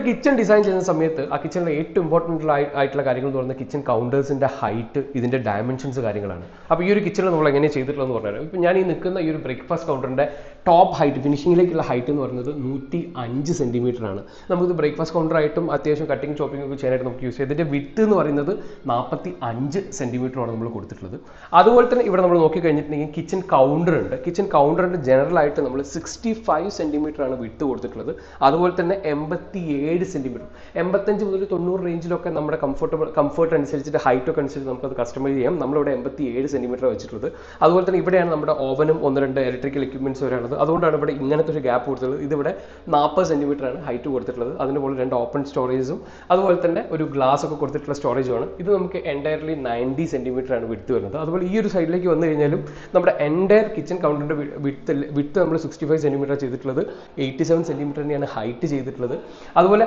ഒരു kitchen design ചെയ്യുന്ന സമയത്ത് ആ കിച്ചണിലെ ഏറ്റവും ഇമ്പോർട്ടൻ്റ് ആയിട്ടുള്ള കാര്യങ്ങൾ എന്ന് പറയുന്നത് കിച്ചൺ കൗണ്ടേഴ്സിൻ്റെ ഹൈറ്റ്, ഇതിൻ്റെ ഡയമെൻഷൻസ് കാര്യങ്ങളാണ്. അപ്പോൾ ഈ ഒരു കിച്ചണിൽ നമ്മൾ എങ്ങനെ ചെയ്തിട്ടുള്ളതെന്ന് പറഞ്ഞാൽ, ഇപ്പോൾ ഞാൻ ഈ നിൽക്കുന്ന ഈ ഒരു ബ്രേക്ക്ഫാസ്റ്റ് കൗണ്ടറിൻ്റെ ടോപ്പ് ഹൈറ്റ്, ഫിനിഷിങ്ങിലേക്കുള്ള ഹൈറ്റ് എന്ന് പറയുന്നത് 105 സെൻറ്റിമീറ്റർ ആണ്. നമുക്ക് ബ്രേക്ക്ഫാസ്റ്റ് കൗണ്ടറായിട്ടും അത്യാവശ്യം കട്ടിങ് ചോപ്പിംഗ് ഒക്കെ ചെയ്യാനായിട്ട് നമുക്ക് യൂസ് ചെയ്യാം. ഇതിൻ്റെ വിഡ്ത്ത് എന്ന് പറയുന്നത് 45 സെൻറ്റിമീറ്ററാണ് നമ്മൾ കൊടുത്തിട്ടുള്ളത്. അതുപോലെ തന്നെ ഇവിടെ നമ്മൾ നോക്കിക്കഴിഞ്ഞിട്ടുണ്ടെങ്കിൽ കിച്ചൺ കൗണ്ടർ ഉണ്ട്. കിച്ചൺ കൗണ്ടറിൻ്റെ ജനറലായിട്ട് നമ്മൾ 65 സെൻറ്റിമീറ്റർ ആണ് വിഡ്ത്ത് കൊടുത്തിട്ടുള്ളത്. അതുപോലെ തന്നെ 87 സെൻറ്റിമീറ്റർ, 85 മുതൽ 90 റേഞ്ചിലൊക്കെ നമ്മുടെ കംഫർട്ട് അനുസരിച്ചിട്ട് ഹൈറ്റ് ഒക്കെ അനുസരിച്ച് നമുക്കത് കസ്റ്റമൈസ് ചെയ്യാം. നമ്മളിവിടെ 87 സെൻറ്റിമീറ്റർ വെച്ചിട്ടുള്ളത്. അതുപോലെ തന്നെ ഇവിടെയാണ് നമ്മുടെ ഓവനും 1-2 ഇലക്ട്രിക്കൽ എക്യുപ്മെന്റ്സ് വരെയുള്ളത്. അതുകൊണ്ടാണ് ഇവിടെ ഇങ്ങനത്തെ ഒരു ഗ്യാപ്പ് കൊടുത്തത്. ഇതിവിടെ 40 സെൻറ്റിമീറ്റർ ആണ് ഹൈറ്റ് കൊടുത്തിട്ടുള്ളത്. അതിന് പോലെ 2 ഓപ്പൺ സ്റ്റോറേജും അതുപോലെ തന്നെ ഒരു ഗ്ലാസ് ഒക്കെ കൊടുത്തിട്ടുള്ള സ്റ്റോറേജുമാണ്. ഇത് നമുക്ക് എൻറ്റയർലി 90 സെൻറ്റിമീറ്റർ ആണ് വിഡ്ത്ത് വരുന്നത്. അതുപോലെ ഈ ഒരു സൈഡിലേക്ക് വന്നു കഴിഞ്ഞാലും നമ്മുടെ എൻറ്റയർ കിച്ചൺ കൗണ്ടറിൻ്റെ വിഡ്ത്ത് നമ്മൾ 65 സെൻറ്റിമീറ്റർ ചെയ്തിട്ടുള്ളത്. 87 സെൻറ്റിമീറ്റർ തന്നെയാണ് ഹൈറ്റ് ചെയ്തിട്ടുള്ളത്. അതുപോലെ